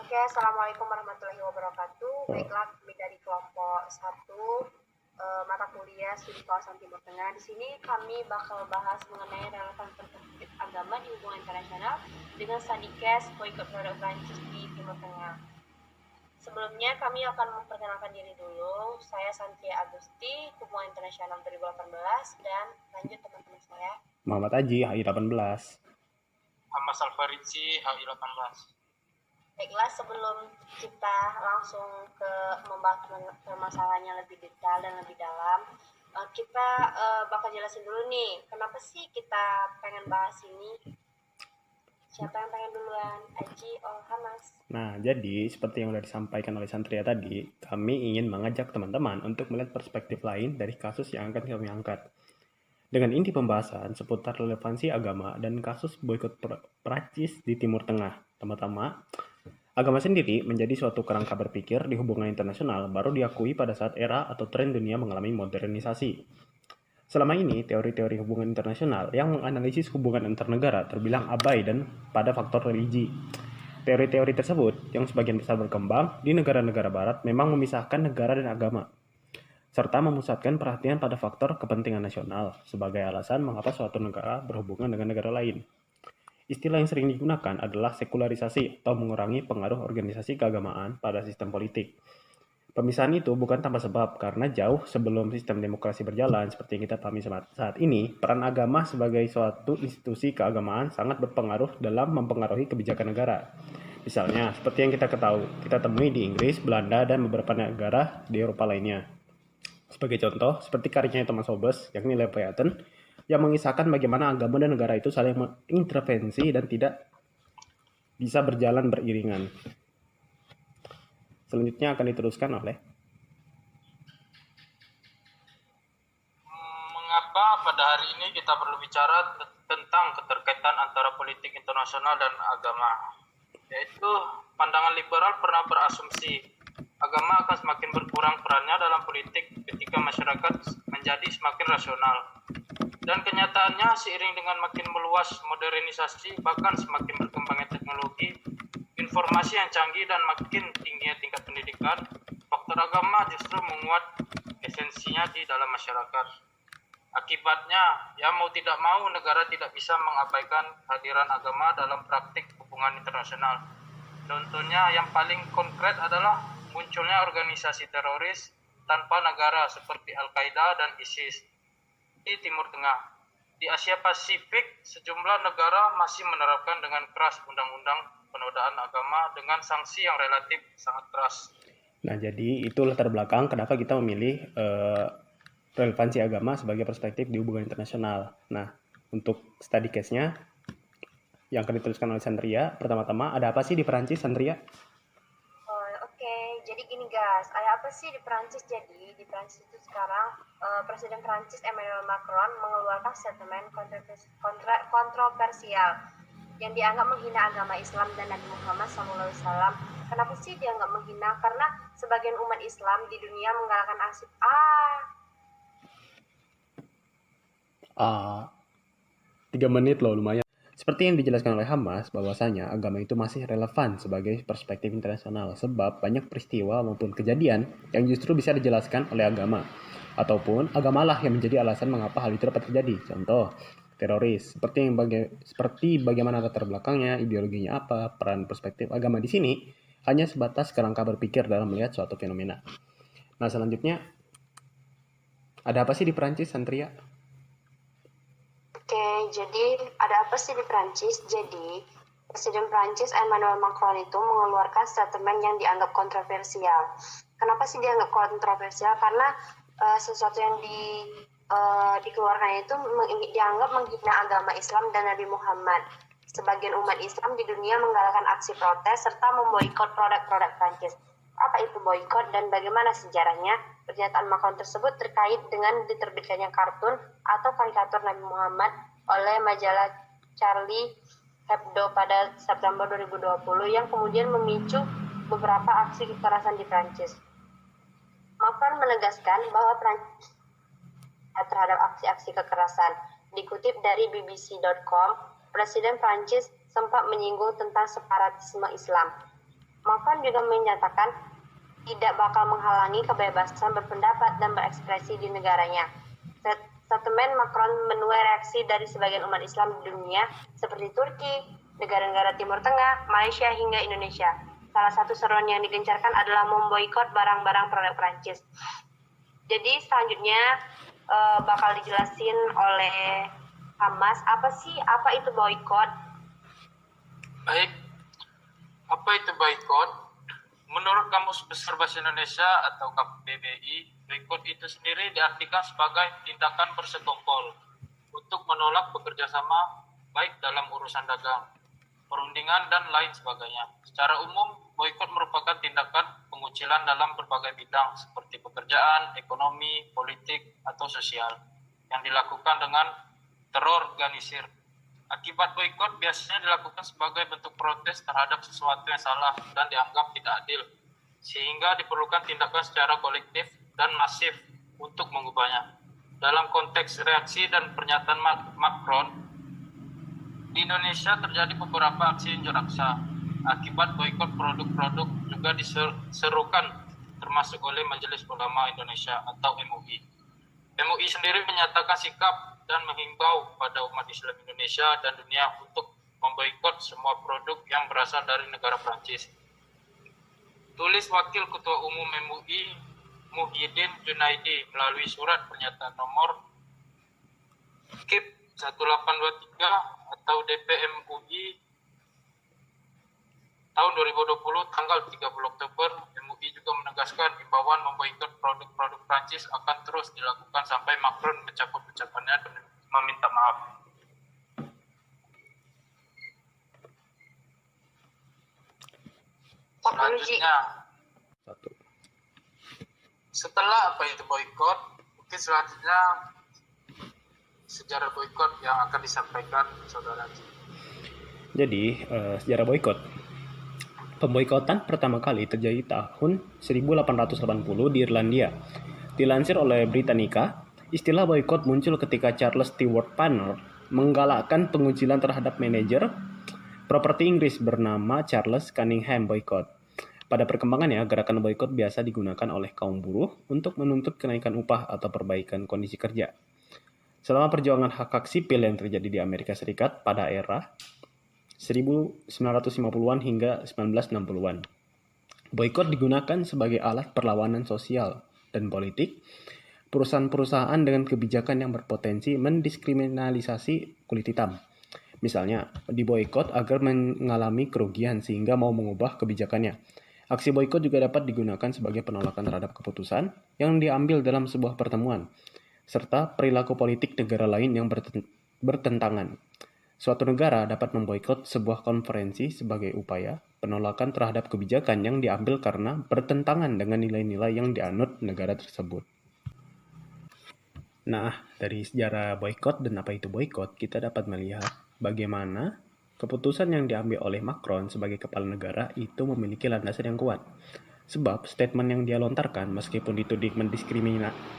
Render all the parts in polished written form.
Oke, Assalamualaikum warahmatullahi wabarakatuh. Baiklah, kami dari kelompok 1 mata kuliah studi kawasan Timur Tengah. Di sini kami bakal bahas mengenai relevan perspektif agama di hubungan internasional dengan study case boycott produk Prancis di Timur Tengah. Sebelumnya kami akan memperkenalkan diri dulu. Saya Santia Agusti, Hubungan Internasional 2018, dan lanjut teman-teman saya. Muhammad Aji, HI 18. Ahmad Salfarici, HI 18. Baiklah, sebelum kita langsung ke membahas permasalahannya lebih detail dan lebih dalam, kita bakal jelasin dulu nih, kenapa sih kita pengen bahas ini? Siapa yang pengen duluan? Aji or Hamas? Nah, jadi seperti yang sudah disampaikan oleh Santria tadi, kami ingin mengajak teman-teman untuk melihat perspektif lain dari kasus yang akan kami angkat. Dengan inti pembahasan seputar relevansi agama dan kasus boikot Prancis di Timur Tengah. Pertama, agama sendiri menjadi suatu kerangka berpikir di hubungan internasional baru diakui pada saat era atau tren dunia mengalami modernisasi. Selama ini, teori-teori hubungan internasional yang menganalisis hubungan antar negara terbilang abai dan pada faktor religi. Teori-teori tersebut, yang sebagian besar berkembang di negara-negara barat, memang memisahkan negara dan agama, serta memusatkan perhatian pada faktor kepentingan nasional sebagai alasan mengapa suatu negara berhubungan dengan negara lain. Istilah yang sering digunakan adalah sekularisasi atau mengurangi pengaruh organisasi keagamaan pada sistem politik. Pemisahan itu bukan tanpa sebab, karena jauh sebelum sistem demokrasi berjalan seperti yang kita pahami saat ini, peran agama sebagai suatu institusi keagamaan sangat berpengaruh dalam mempengaruhi kebijakan negara. Misalnya, seperti yang kita temui di Inggris, Belanda, dan beberapa negara di Eropa lainnya. Sebagai contoh, seperti karyanya Thomas Hobbes, yakni Leviathan, yang mengisahkan bagaimana agama dan negara itu saling mengintervensi dan tidak bisa berjalan beriringan. Selanjutnya akan diteruskan oleh Mengapa pada hari ini kita perlu bicara tentang keterkaitan antara politik internasional dan agama? Yaitu pandangan liberal pernah berasumsi agama akan semakin berkurang perannya dalam politik ketika masyarakat menjadi semakin rasional. Dan kenyataannya seiring dengan makin meluas modernisasi, bahkan semakin berkembangnya teknologi, informasi yang canggih dan makin tingginya tingkat pendidikan, faktor agama justru menguat esensinya di dalam masyarakat. Akibatnya, ya mau tidak mau negara tidak bisa mengabaikan kehadiran agama dalam praktik hubungan internasional. Contohnya yang paling konkret adalah munculnya organisasi teroris tanpa negara seperti Al-Qaeda dan ISIS di Timur Tengah. Di Asia Pasifik, sejumlah negara masih menerapkan dengan keras undang-undang penodaan agama dengan sanksi yang relatif sangat keras. Nah, jadi itu latar belakang kenapa kita memilih relevansi agama sebagai perspektif di hubungan internasional. Nah, untuk study case-nya yang akan dituliskan oleh Sandria, pertama-tama ada apa sih di Perancis, Sandria? Jadi gini guys, ada apa sih di Perancis? Jadi di Perancis itu sekarang Presiden Perancis Emmanuel Macron mengeluarkan statement kontroversial yang dianggap menghina agama Islam dan Nabi Muhammad SAW. Kenapa sih dianggap menghina? Karena sebagian umat Islam di dunia menggalakkan aksi 3 menit loh, lumayan. Seperti yang dijelaskan oleh Hamas, bahwasanya agama itu masih relevan sebagai perspektif internasional sebab banyak peristiwa maupun kejadian yang justru bisa dijelaskan oleh agama, ataupun agamalah yang menjadi alasan mengapa hal itu dapat terjadi. Contoh, teroris. Seperti bagaimana latar belakangnya, ideologinya apa, peran perspektif agama di sini hanya sebatas kerangka berpikir dalam melihat suatu fenomena. Nah, selanjutnya ada apa sih di Perancis, Santria? Jadi ada apa sih di Prancis? Jadi Presiden Prancis Emmanuel Macron itu mengeluarkan statement yang dianggap kontroversial. Kenapa sih dianggap kontroversial? Karena sesuatu yang dikeluarkan itu dianggap menghina agama Islam dan Nabi Muhammad. Sebagian umat Islam di dunia menggalakkan aksi protes serta memboikot produk-produk Prancis. Apa itu boikot dan bagaimana sejarahnya? Pernyataan Macron tersebut terkait dengan diterbitkannya kartun atau karikatur Nabi Muhammad oleh majalah Charlie Hebdo pada September 2020 yang kemudian memicu beberapa aksi kekerasan di Prancis. Macron menegaskan bahwa Prancis terhadap aksi-aksi kekerasan. Dikutip dari BBC.com, Presiden Prancis sempat menyinggung tentang separatisme Islam. Macron juga menyatakan tidak bakal menghalangi kebebasan berpendapat dan berekspresi di negaranya. Statement Macron menuai reaksi dari sebagian umat Islam di dunia seperti Turki, negara-negara Timur Tengah, Malaysia hingga Indonesia. Salah satu seruan yang digencarkan adalah memboikot barang-barang produk Prancis. Jadi selanjutnya bakal dijelasin oleh Hamas apa itu boikot. Baik, apa itu boikot? Menurut Kamus Besar Bahasa Indonesia atau KBBI, boikot itu sendiri diartikan sebagai tindakan bersekongkol untuk menolak bekerjasama baik dalam urusan dagang, perundingan, dan lain sebagainya. Secara umum, boikot merupakan tindakan pengucilan dalam berbagai bidang seperti pekerjaan, ekonomi, politik, atau sosial yang dilakukan dengan terorganisir. Akibat boikot biasanya dilakukan sebagai bentuk protes terhadap sesuatu yang salah dan dianggap tidak adil, sehingga diperlukan tindakan secara kolektif dan masif untuk mengubahnya. Dalam konteks reaksi dan pernyataan Macron, di Indonesia terjadi beberapa aksi unjuk rasa. Akibat boikot produk-produk juga diserukan termasuk oleh Majelis Ulama Indonesia atau MUI. MUI sendiri menyatakan sikap dan menghimbau pada umat Islam Indonesia dan dunia untuk memboikot semua produk yang berasal dari negara Prancis. Tulis Wakil Ketua Umum MUI Muhyiddin Junaidi melalui surat pernyataan nomor KIP 1823 atau DPMUI tahun 2020 tanggal 30 Oktober, MUI juga menegaskan himbauan memboikot produk-produk Prancis akan terus dilakukan sampai Macron mencabut ucapannya dan meminta maaf. Selanjutnya, setelah apa itu boikot, mungkin selanjutnya sejarah boikot yang akan disampaikan Saudara Haji. Jadi, sejarah boikot. Pemboikotan pertama kali terjadi tahun 1880 di Irlandia. Dilansir oleh Britannica, istilah boikot muncul ketika Charles Stewart Parnell menggalakkan pengucilan terhadap manajer properti Inggris bernama Charles Cunningham Boycott. Pada perkembangannya, gerakan boikot biasa digunakan oleh kaum buruh untuk menuntut kenaikan upah atau perbaikan kondisi kerja. Selama perjuangan hak-hak sipil yang terjadi di Amerika Serikat pada era 1950-an hingga 1960-an. Boikot digunakan sebagai alat perlawanan sosial dan politik. Perusahaan-perusahaan dengan kebijakan yang berpotensi mendiskriminalisasi kulit hitam. Misalnya, diboikot agar mengalami kerugian sehingga mau mengubah kebijakannya. Aksi boikot juga dapat digunakan sebagai penolakan terhadap keputusan yang diambil dalam sebuah pertemuan, serta perilaku politik negara lain yang bertentangan. Suatu negara dapat memboikot sebuah konferensi sebagai upaya penolakan terhadap kebijakan yang diambil karena bertentangan dengan nilai-nilai yang dianut negara tersebut. Nah, dari sejarah boikot dan apa itu boikot, kita dapat melihat bagaimana keputusan yang diambil oleh Macron sebagai kepala negara itu memiliki landasan yang kuat. Sebab statement yang dia lontarkan meskipun dituding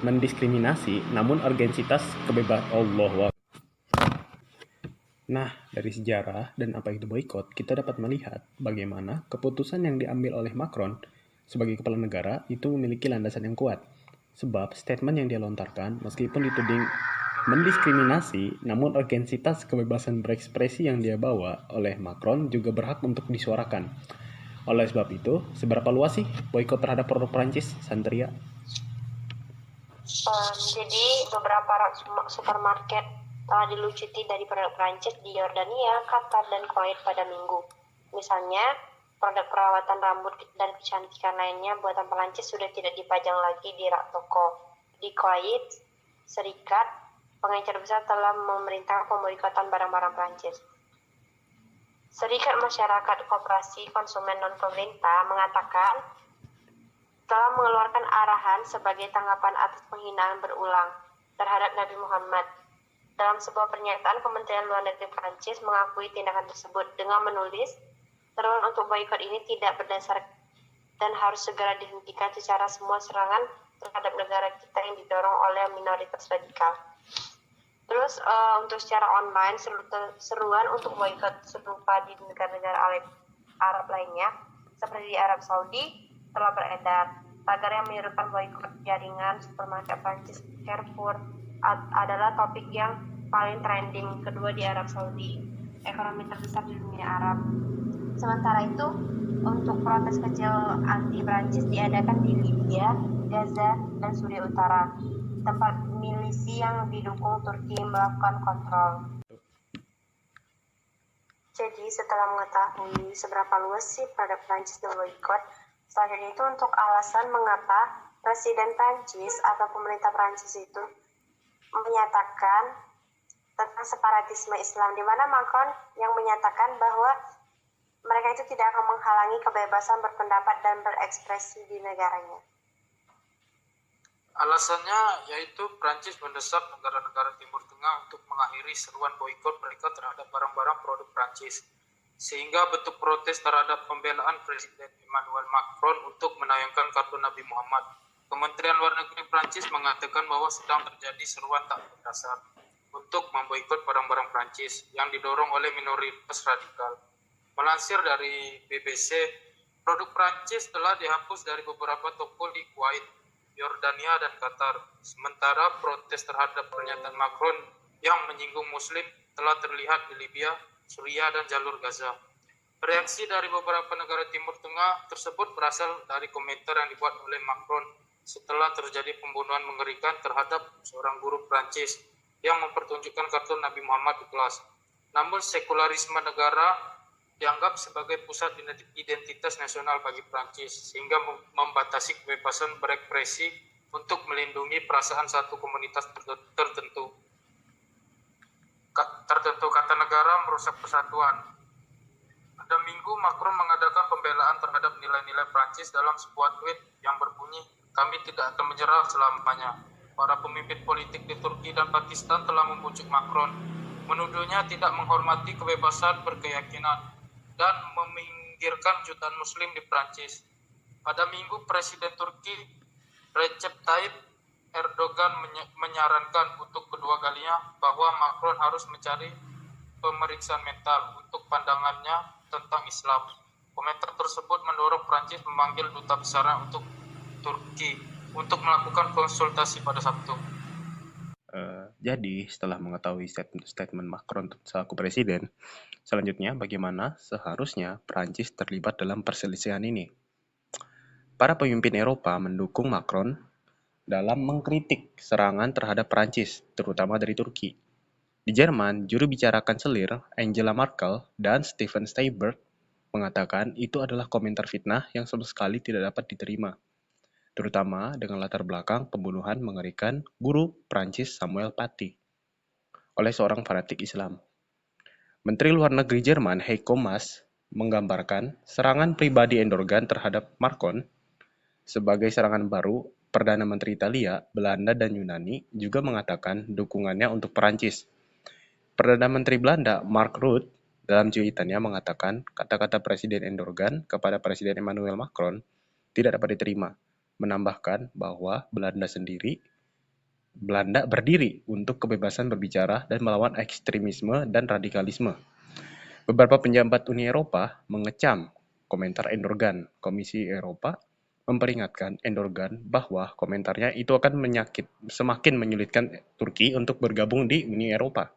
mendiskriminasi, namun urgensitas kebebasan Nah, dari sejarah dan apa itu boikot, kita dapat melihat bagaimana keputusan yang diambil oleh Macron sebagai kepala negara itu memiliki landasan yang kuat. Sebab statement yang dia lontarkan, meskipun dituding mendiskriminasi, namun urgensitas kebebasan berekspresi yang dia bawa oleh Macron juga berhak untuk disuarakan. Oleh sebab itu, seberapa luas sih boikot terhadap produk Prancis, Santria? Jadi beberapa supermarket telah dilucuti dari produk Prancis di Yordania, Qatar, dan Kuwait pada Minggu. Misalnya, produk perawatan rambut dan kecantikan lainnya buatan Prancis sudah tidak dipajang lagi di rak toko. Di Kuwait, Serikat pengecer besar telah memerintahkan pemboikotan barang-barang Prancis. Serikat Masyarakat Koperasi Konsumen Non-Pemerintah mengatakan telah mengeluarkan arahan sebagai tanggapan atas penghinaan berulang terhadap Nabi Muhammad. Dalam sebuah pernyataan, Kementerian Luar Negeri Prancis mengakui tindakan tersebut dengan menulis, seruan untuk boikot ini tidak berdasar dan harus segera dihentikan secara semua serangan terhadap negara kita yang didorong oleh minoritas radikal. Terus untuk secara online, seruan untuk boikot serupa di negara-negara Arab lainnya seperti di Arab Saudi telah beredar. Tagar yang menyerukan boikot jaringan supermarket Prancis Carrefour adalah topik yang paling trending kedua di Arab Saudi, ekonomi terbesar di dunia Arab. Sementara itu, untuk protes kecil anti Prancis diadakan di Libya, Gaza, dan Suriah Utara, tempat milisi yang didukung Turki melakukan kontrol. Jadi setelah mengetahui seberapa luas sih produk Prancis diboikot, selanjutnya itu untuk alasan mengapa Presiden Prancis atau pemerintah Prancis itu menyatakan tentang separatisme Islam, di mana Macron yang menyatakan bahwa mereka itu tidak akan menghalangi kebebasan berpendapat dan berekspresi di negaranya. Alasannya yaitu Prancis mendesak negara-negara Timur Tengah untuk mengakhiri seruan boikot mereka terhadap barang-barang produk Prancis, sehingga bentuk protes terhadap pembelaan Presiden Emmanuel Macron untuk menayangkan kartu Nabi Muhammad. Kementerian Luar Negeri Prancis mengatakan bahwa sedang terjadi seruan tak berdasar untuk memboikot barang-barang Prancis yang didorong oleh minoritas radikal. Melansir dari BBC, produk Prancis telah dihapus dari beberapa toko di Kuwait, Yordania, dan Qatar. Sementara protes terhadap pernyataan Macron yang menyinggung Muslim telah terlihat di Libya, Suriah, dan jalur Gaza. Reaksi dari beberapa negara Timur Tengah tersebut berasal dari komentar yang dibuat oleh Macron setelah terjadi pembunuhan mengerikan terhadap seorang guru Prancis yang mempertunjukkan kartu Nabi Muhammad di kelas. Namun sekularisme negara dianggap sebagai pusat identitas nasional bagi Prancis, sehingga membatasi kebebasan berekspresi untuk melindungi perasaan satu komunitas tertentu. Kata negara merusak persatuan. Pada Minggu, Macron mengadakan pembelaan terhadap nilai-nilai Prancis dalam sebuah tweet yang berbunyi, "Kami tidak akan menyerah selamanya." Para pemimpin politik di Turki dan Pakistan telah membujuk Macron, menuduhnya tidak menghormati kebebasan berkeyakinan dan meminggirkan jutaan Muslim di Prancis. Pada Minggu, Presiden Turki Recep Tayyip Erdogan menyarankan untuk kedua kalinya bahwa Macron harus mencari pemeriksaan mental untuk pandangannya tentang Islam. Komentar tersebut mendorong Prancis memanggil duta besar untuk Turki untuk melakukan konsultasi pada Sabtu. Jadi, setelah mengetahui statement Macron selaku presiden, selanjutnya bagaimana seharusnya Prancis terlibat dalam perselisihan ini? Para pemimpin Eropa mendukung Macron dalam mengkritik serangan terhadap Prancis, terutama dari Turki. Di Jerman, juru bicara kanselir Angela Merkel dan Steffen Steinbrück mengatakan itu adalah komentar fitnah yang sama sekali tidak dapat diterima, terutama dengan latar belakang pembunuhan mengerikan guru Prancis Samuel Paty oleh seorang fanatik Islam. Menteri Luar Negeri Jerman Heiko Maas menggambarkan serangan pribadi Erdogan terhadap Macron sebagai serangan baru. Perdana Menteri Italia, Belanda, dan Yunani juga mengatakan dukungannya untuk Prancis. Perdana Menteri Belanda Mark Rutte dalam cuitannya mengatakan kata-kata Presiden Erdogan kepada Presiden Emmanuel Macron tidak dapat diterima, menambahkan bahwa Belanda berdiri untuk kebebasan berbicara dan melawan ekstremisme dan radikalisme. Beberapa pejabat Uni Eropa mengecam komentar Erdogan. Komisi Eropa memperingatkan Erdogan bahwa komentarnya itu akan semakin menyulitkan Turki untuk bergabung di Uni Eropa.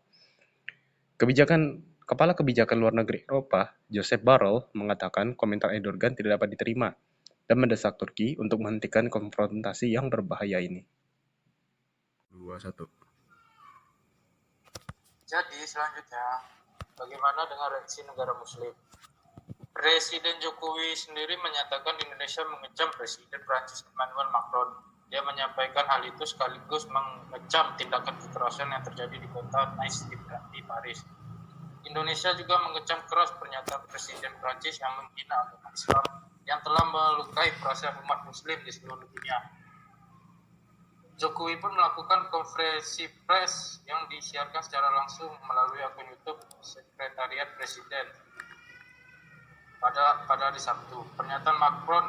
Kepala Kebijakan Luar Negeri Eropa, Josep Borrell, mengatakan komentar Erdogan tidak dapat diterima dan mendesak Turki untuk menghentikan konfrontasi yang berbahaya ini. 2-1. Jadi selanjutnya, bagaimana dengan reaksi negara Muslim? Presiden Jokowi sendiri menyatakan Indonesia mengecam Presiden Prancis Emmanuel Macron. Dia menyampaikan hal itu sekaligus mengecam tindakan kekerasan yang terjadi di kota Nice di Paris. Indonesia juga mengecam keras pernyataan Presiden Prancis yang menghina agama Islam yang telah melukai perasaan umat Muslim di seluruh dunia. Jokowi pun melakukan konferensi pers yang disiarkan secara langsung melalui akun YouTube Sekretariat Presiden pada hari Sabtu. Pernyataan Macron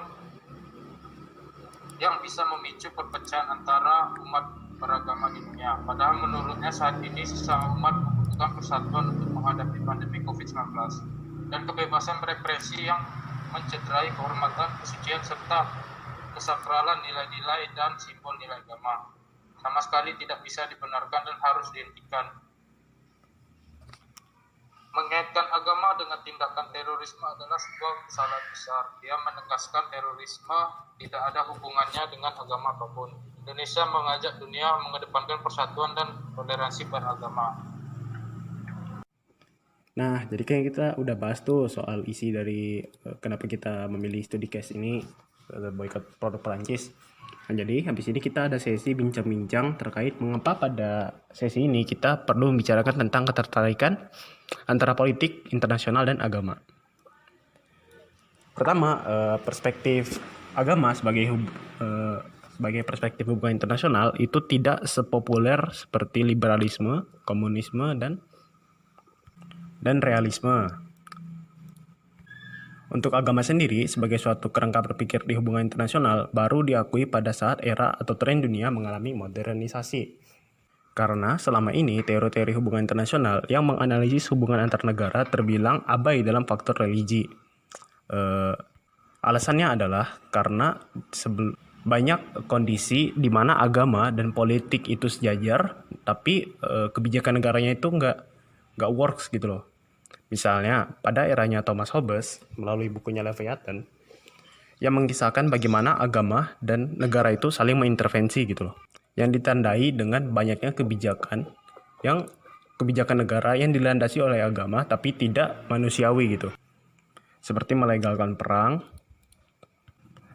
yang bisa memicu perpecahan antara umat beragama di dunia. Padahal menurutnya saat ini sesama umat membutuhkan persatuan untuk menghadapi pandemi COVID-19 dan kebebasan berekspresi yang mencederai kehormatan, kesucian, serta kesakralan nilai-nilai dan simbol nilai agama. Sama sekali tidak bisa dibenarkan dan harus dihentikan. Mengaitkan agama dengan tindakan terorisme adalah sebuah kesalahan besar. Dia menegaskan terorisme tidak ada hubungannya dengan agama apapun. Indonesia mengajak dunia mengedepankan persatuan dan toleransi beragama. Nah, jadi kayak kita udah bahas tuh soal isi dari kenapa kita memilih studi case ini, boykot produk Perancis. Nah, jadi habis ini kita ada sesi bincang-bincang terkait mengapa pada sesi ini kita perlu membicarakan tentang ketertarikan antara politik internasional dan agama. Pertama, perspektif agama sebagai perspektif hubungan internasional itu tidak sepopuler seperti liberalisme, komunisme, dan realisme. Untuk agama sendiri, sebagai suatu kerangka berpikir di hubungan internasional, baru diakui pada saat era atau tren dunia mengalami modernisasi. Karena selama ini teori-teori hubungan internasional yang menganalisis hubungan antar negara terbilang abai dalam faktor religi. Alasannya adalah karena banyak kondisi di mana agama dan politik itu sejajar, tapi kebijakan negaranya itu nggak works gitu loh. Misalnya, pada eranya Thomas Hobbes, melalui bukunya Leviathan, yang mengisahkan bagaimana agama dan negara itu saling mengintervensi gitu loh. Yang ditandai dengan banyaknya kebijakan negara yang dilandasi oleh agama tapi tidak manusiawi gitu. Seperti melegalkan perang,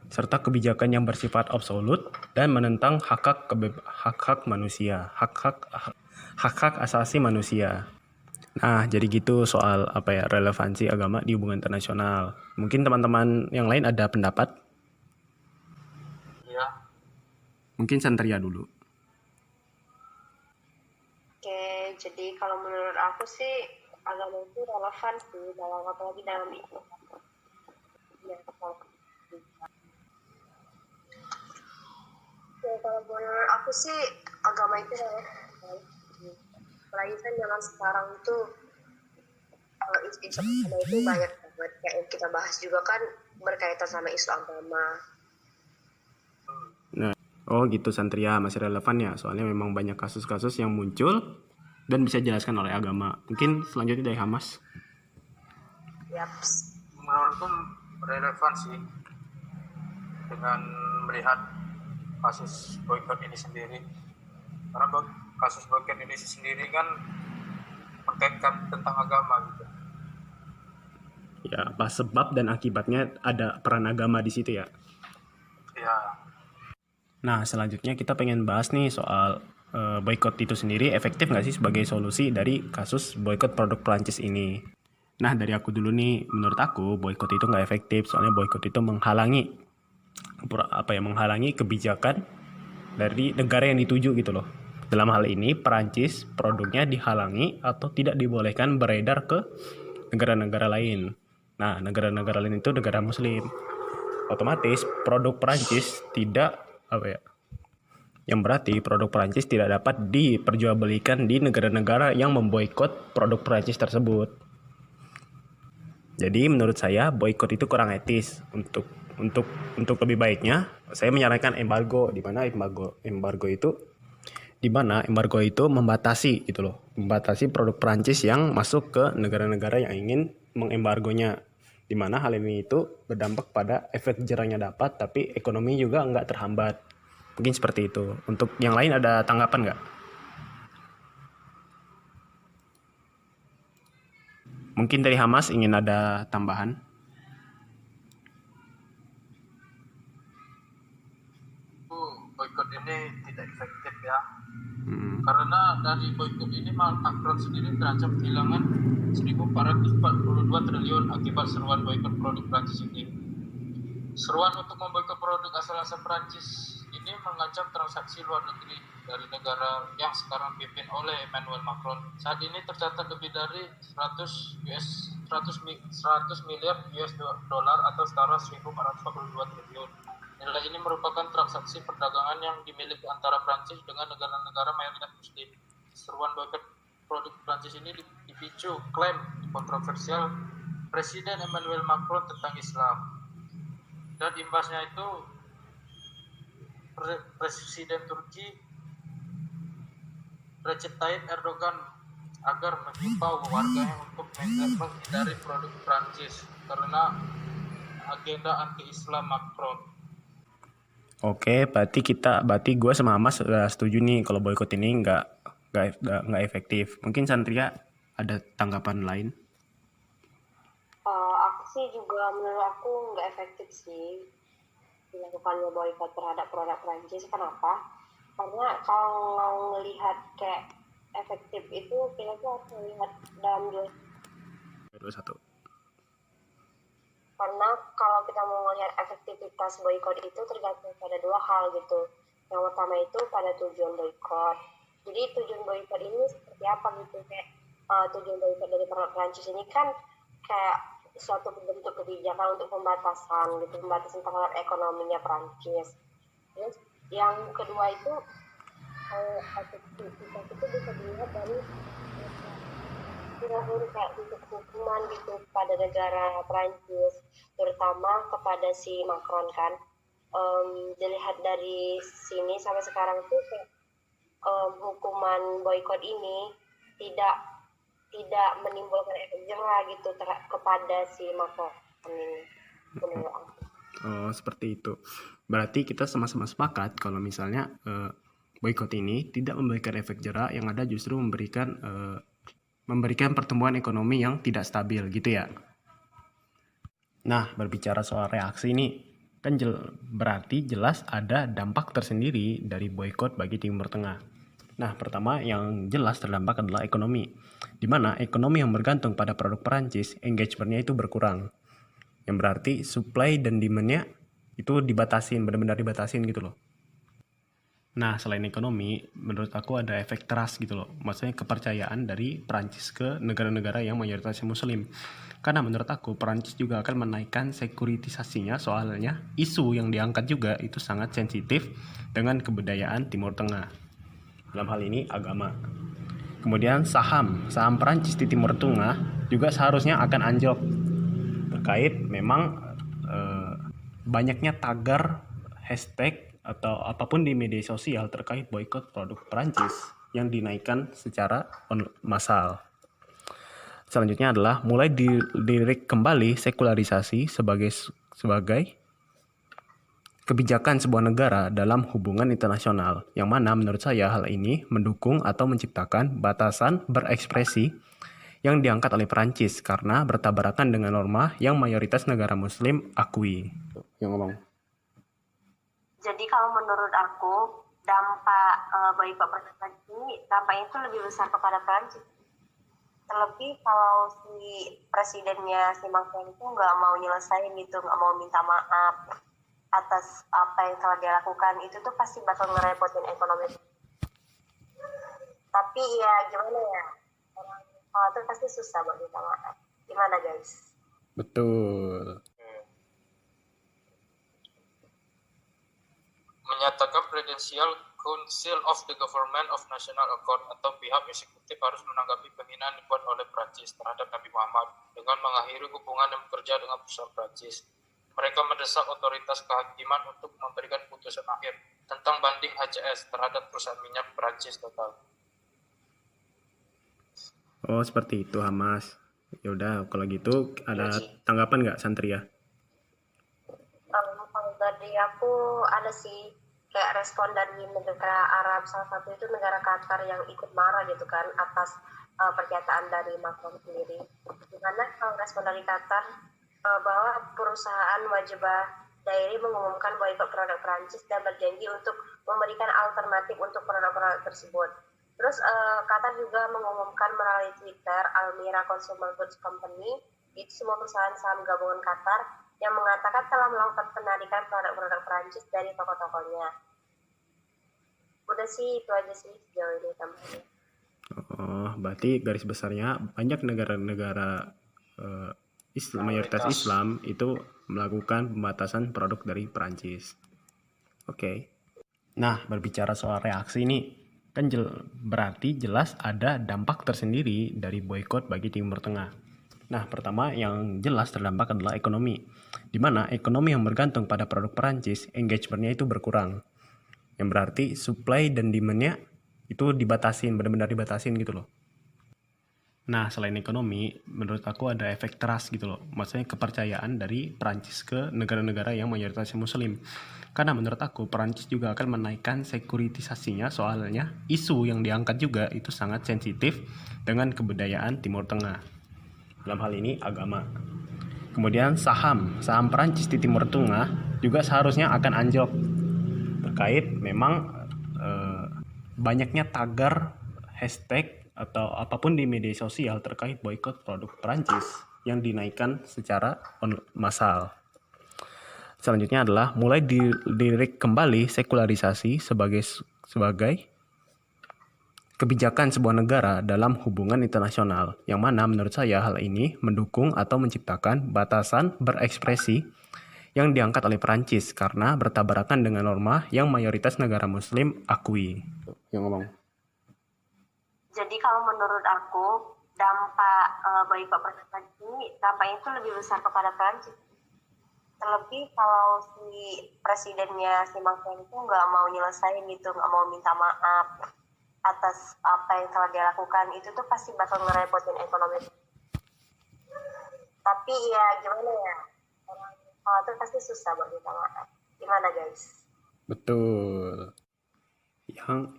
serta kebijakan yang bersifat absolut dan menentang hak-hak manusia, hak-hak asasi manusia. Nah, jadi gitu soal relevansi agama di hubungan internasional. Mungkin teman-teman yang lain ada pendapat? Ya. Mungkin Santria dulu. Oke, jadi kalau menurut aku sih agama itu relevan sih dalam apalagi dalam itu. Kalau menurut aku sih agama itu relevan. Apalagi kan zaman sekarang tuh isu agama itu banyak banget kayak yang kita bahas juga kan berkaitan sama isu agama. Nah, gitu Santria, masih relevan ya, soalnya memang banyak kasus-kasus yang muncul dan bisa dijelaskan oleh agama. Mungkin selanjutnya dari Hamas. Yaps. Menurutku relevan sih dengan melihat kasus boykot ini sendiri. Karena kasus boykot Indonesia sendiri kan mengkaitkan tentang agama gitu. Ya, apa sebab dan akibatnya ada peran agama di situ ya? Ya. Nah, selanjutnya kita pengen bahas nih soal boykot itu sendiri efektif nggak sih sebagai solusi dari kasus boykot produk Perancis ini? Nah, dari aku dulu nih, menurut aku boykot itu nggak efektif, soalnya boykot itu menghalangi kebijakan dari negara yang dituju gitu loh. Dalam hal ini, Perancis produknya dihalangi atau tidak dibolehkan beredar ke negara-negara lain. Nah, negara-negara lain itu negara muslim. Otomatis produk Perancis yang berarti produk Perancis tidak dapat diperjualbelikan di negara-negara yang memboikot produk Perancis tersebut. Jadi menurut saya boikot itu kurang etis. Untuk lebih baiknya, saya menyarankan embargo, di mana embargo itu membatasi gitu loh, membatasi produk Perancis yang masuk ke negara-negara yang ingin mengembargonya, di mana hal ini itu berdampak pada efek jerahnya dapat, tapi ekonomi juga nggak terhambat. Mungkin seperti itu. Untuk yang lain ada tanggapan nggak? Mungkin dari Hamas ingin ada tambahan? Boykot ini tidak efektif ya. Karena dari boykot ini Macron sendiri terancam kehilangan 1.442 triliun akibat seruan boykot produk Prancis ini. Seruan untuk memboikot produk asal Prancis ini mengancam transaksi luar negeri dari negara yang sekarang dipimpin oleh Emmanuel Macron. Saat ini tercatat lebih dari 100 miliar US dollar atau setara 1.442 triliun. Nilai ini merupakan transaksi perdagangan yang dimiliki antara Prancis dengan negara-negara mayoritas Muslim. Seruan boykot produk Prancis ini dipicu klaim kontroversial Presiden Emmanuel Macron tentang Islam. dan imbasnya itu Presiden Turki Recep Tayyip Erdogan agar mengimbau warganya untuk menghindari produk Prancis karena agenda anti-Islam Macron. Oke, berarti gue sama Mas setuju nih kalau boykot ini nggak efektif. Mungkin Santria ada tanggapan lain? Aku sih juga, menurut aku nggak efektif sih dilakukannya boykot terhadap produk Prancis. Kenapa? Karena kalau ngelihat kayak efektif itu, kita tuh harus melihat dalam 21. Karena kalau kita mau melihat efektivitas boykot itu tergantung pada dua hal gitu. Yang pertama itu pada tujuan boykot. Jadi tujuan boykot ini seperti apa gitu, kayak tujuan boykot dari Prancis ini kan kayak suatu bentuk kebijakan untuk pembatasan terhadap ekonominya Prancis. Terus yang kedua itu efektivitas itu bisa dilihat dari kira-kira kayak untuk hukuman gitu pada negara Prancis, terutama kepada si Macron kan. Dilihat dari sini sampai sekarang tuh kayak hukuman boykot ini tidak menimbulkan efek jera gitu kepada si Macron ini, menurut aku. Oh, seperti itu. Berarti kita sama-sama sepakat kalau misalnya boykot ini tidak memberikan efek jera, yang ada justru memberikan pertumbuhan ekonomi yang tidak stabil gitu ya. Nah, berbicara soal reaksi ini, kan berarti jelas ada dampak tersendiri dari boykot bagi Timur Tengah. Nah, pertama yang jelas terdampak adalah ekonomi, di mana ekonomi yang bergantung pada produk Perancis, engagement-nya itu berkurang. Yang berarti supply dan demand-nya itu benar-benar dibatasin gitu loh. Nah, selain ekonomi, menurut aku ada efek trust gitu loh. Maksudnya kepercayaan dari Perancis ke negara-negara yang mayoritasnya Muslim. Karena menurut aku, Perancis juga akan menaikkan sekuritisasinya, soalnya isu yang diangkat juga itu sangat sensitif dengan kebudayaan Timur Tengah. Dalam hal ini, agama. Kemudian saham Perancis di Timur Tengah juga seharusnya akan anjlok. Terkait memang banyaknya tagar, hashtag, atau apapun di media sosial terkait boykot produk Perancis yang dinaikkan secara massal. Selanjutnya adalah mulai dilirik kembali sekularisasi sebagai kebijakan sebuah negara dalam hubungan internasional, yang mana menurut saya hal ini mendukung atau menciptakan batasan berekspresi yang diangkat oleh Perancis karena bertabrakan dengan norma yang mayoritas negara Muslim akui. Yang ngomong. Jadi kalau menurut aku, dampak boykot produk Prancis ini dampaknya itu lebih besar kepada Prancis. Terlebih kalau si presidennya si Macron itu nggak mau nyelesain gitu, nggak mau minta maaf atas apa yang telah dia lakukan, itu tuh pasti bakal ngerepotin ekonomi. Tapi ya gimana ya, orang itu pasti susah buat minta maaf. Gimana guys? Betul. Menyatakan Presidential Council of the Government of National Accord atau pihak eksekutif harus menanggapi penghinaan dibuat oleh Prancis terhadap Nabi Muhammad dengan mengakhiri hubungan yang bekerja dengan perusahaan Prancis. Mereka mendesak otoritas kehakiman untuk memberikan putusan akhir tentang banding HCS terhadap perusahaan minyak Prancis total. Oh, seperti itu, Hamas. Ya udah, kalau gitu ada tanggapan nggak, Santria? Kalau dari aku ada sih kayak respon dari negara Arab, salah satu itu negara Qatar yang ikut marah gitu kan atas pernyataan dari Macron sendiri. Dimana kalau respon dari Qatar bahwa perusahaan Wajibah Dairy mengumumkan boykot produk Prancis dan berjanji untuk memberikan alternatif untuk produk-produk tersebut. Terus Qatar juga mengumumkan melalui Twitter Almira Consumer Goods Company, itu semua perusahaan saham gabungan Qatar yang mengatakan telah melakukan penarikan produk-produk Prancis dari toko-tokonya. Udah sih, itu aja sih sejauh ini tambahnya. Oh, berarti garis besarnya banyak negara-negara mayoritas Islam itu melakukan pembatasan produk dari Perancis. Oke. Nah, berbicara soal reaksi ini, kan berarti jelas ada dampak tersendiri dari boykot bagi Timur Tengah. Nah, pertama yang jelas terdampak adalah ekonomi, di mana ekonomi yang bergantung pada produk Perancis, engagement-nya itu berkurang. Yang berarti supply dan demand-nya itu benar-benar dibatasin gitu loh. Nah, selain ekonomi, menurut aku ada efek trust gitu loh. Maksudnya kepercayaan dari Perancis ke negara-negara yang mayoritasnya Muslim. Karena menurut aku, Perancis juga akan menaikkan sekuritisasinya, soalnya isu yang diangkat juga itu sangat sensitif dengan kebudayaan Timur Tengah. Dalam hal ini, agama. Kemudian saham Perancis di Timur Tengah juga seharusnya akan anjlok. Terkait memang banyaknya tagar, hashtag, atau apapun di media sosial terkait boykot produk Perancis yang dinaikkan secara massal. Selanjutnya adalah mulai dilirik kembali sekularisasi sebagai kebijakan sebuah negara dalam hubungan internasional, yang mana menurut saya hal ini mendukung atau menciptakan batasan berekspresi yang diangkat oleh Perancis karena bertabrakan dengan norma yang mayoritas negara Muslim akui. Yang ngomong. Jadi kalau menurut aku dampak boykot produk ini dampaknya itu lebih besar kepada Prancis. Terlebih kalau si presidennya si Macron itu nggak mau nyelesain gitu, nggak mau minta maaf atas apa yang telah dia lakukan, itu tuh pasti bakal ngerepotin ekonomi. Tapi ya gimana ya, orang itu pasti susah buat minta maaf. Gimana guys? Betul.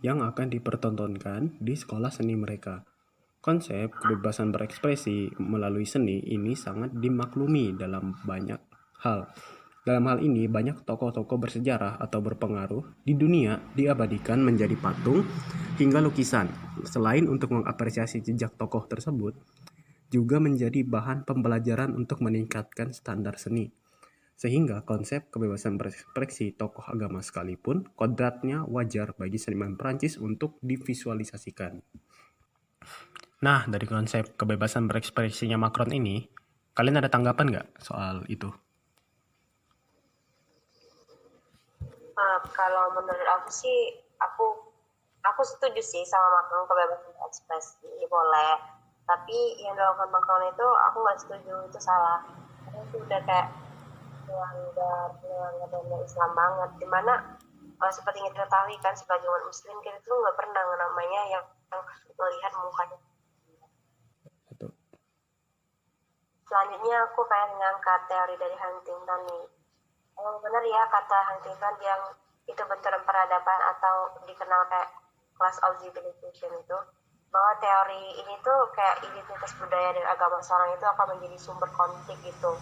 Yang akan dipertontonkan di sekolah seni mereka. Konsep kebebasan berekspresi melalui seni ini sangat dimaklumi dalam banyak hal. Dalam hal ini, banyak tokoh-tokoh bersejarah atau berpengaruh di dunia diabadikan menjadi patung hingga lukisan. Selain untuk mengapresiasi jejak tokoh tersebut, juga menjadi bahan pembelajaran untuk meningkatkan standar seni. Sehingga konsep kebebasan berekspresi tokoh agama sekalipun kodratnya wajar bagi seniman Perancis untuk divisualisasikan. Nah, dari konsep kebebasan berekspresinya Macron ini, kalian ada tanggapan nggak soal itu? Kalau menurut aku sih, aku setuju sih sama Macron, kebebasan berekspresi boleh. Tapi yang dilakukan Macron itu aku nggak setuju, itu salah. Karena itu udah kayak melanggar Islam banget, dimana seperti yang kita ketahui kan sebagai umat muslim kita tuh nggak pernah namanya yang melihat mukanya. Selanjutnya aku pengen ngangkat teori dari Huntington nih. Yang benar ya kata Huntington yang itu benturan peradaban atau dikenal kayak class of civilization itu, bahwa teori ini tuh kayak identitas budaya dan agama seorang itu akan menjadi sumber konflik gitu,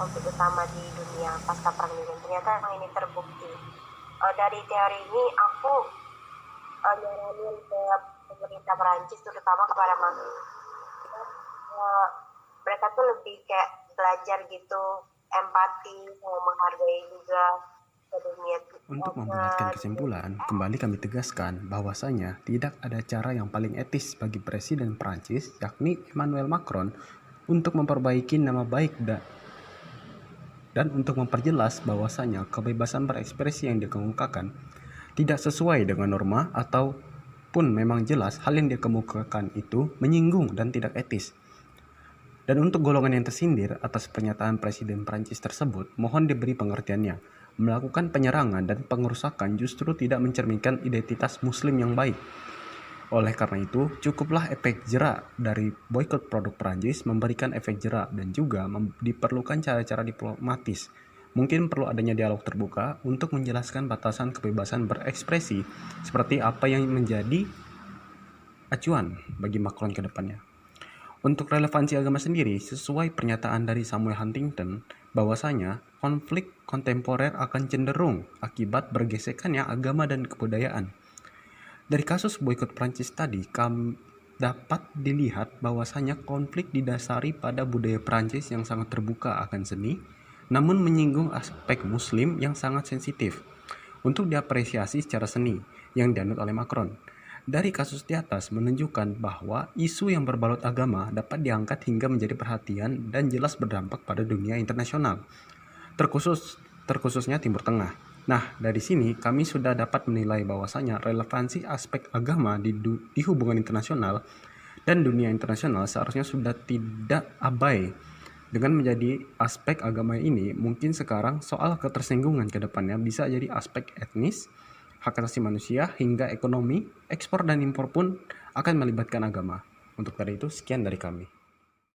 konflik utama di dunia pasca perang dingin. Ternyata yang ini terbukti. Dari teori ini aku nyaranin ke pemerintah Perancis, terutama kepada mereka tuh lebih kayak belajar gitu, empati, mau menghargai juga dunia. Untuk membulatkan kesimpulan, kembali kami tegaskan bahwasanya tidak ada cara yang paling etis bagi Presiden Prancis, yakni Emmanuel Macron, untuk memperbaiki nama baik dan untuk memperjelas bahwasanya kebebasan berekspresi yang dikemukakan tidak sesuai dengan norma ataupun memang jelas hal yang dikemukakan itu menyinggung dan tidak etis. Dan untuk golongan yang tersindir atas pernyataan Presiden Prancis tersebut, mohon diberi pengertiannya. Melakukan penyerangan dan pengerusakan justru tidak mencerminkan identitas Muslim yang baik. Oleh karena itu, cukuplah efek jerak dari boykot produk Prancis memberikan efek jerak dan juga diperlukan cara-cara diplomatis. Mungkin perlu adanya dialog terbuka untuk menjelaskan batasan kebebasan berekspresi seperti apa yang menjadi acuan bagi Macron ke depannya. Untuk relevansi agama sendiri, sesuai pernyataan dari Samuel Huntington, bahwasanya konflik kontemporer akan cenderung akibat bergesekannya agama dan kebudayaan. Dari kasus boykot Prancis tadi, dapat dilihat bahwasanya konflik didasari pada budaya Prancis yang sangat terbuka akan seni, namun menyinggung aspek Muslim yang sangat sensitif untuk diapresiasi secara seni yang dianut oleh Macron. Dari kasus di atas menunjukkan bahwa isu yang berbalut agama dapat diangkat hingga menjadi perhatian dan jelas berdampak pada dunia internasional, terkhususnya Timur Tengah. Nah, dari sini kami sudah dapat menilai bahwasanya relevansi aspek agama di hubungan internasional Dan dunia internasional seharusnya sudah tidak abai dengan menjadi aspek agama ini. Mungkin sekarang soal ketersinggungan ke depannya bisa jadi aspek etnis, hak asasi manusia, hingga ekonomi, ekspor dan impor pun akan melibatkan agama. Untuk dari itu, sekian dari kami.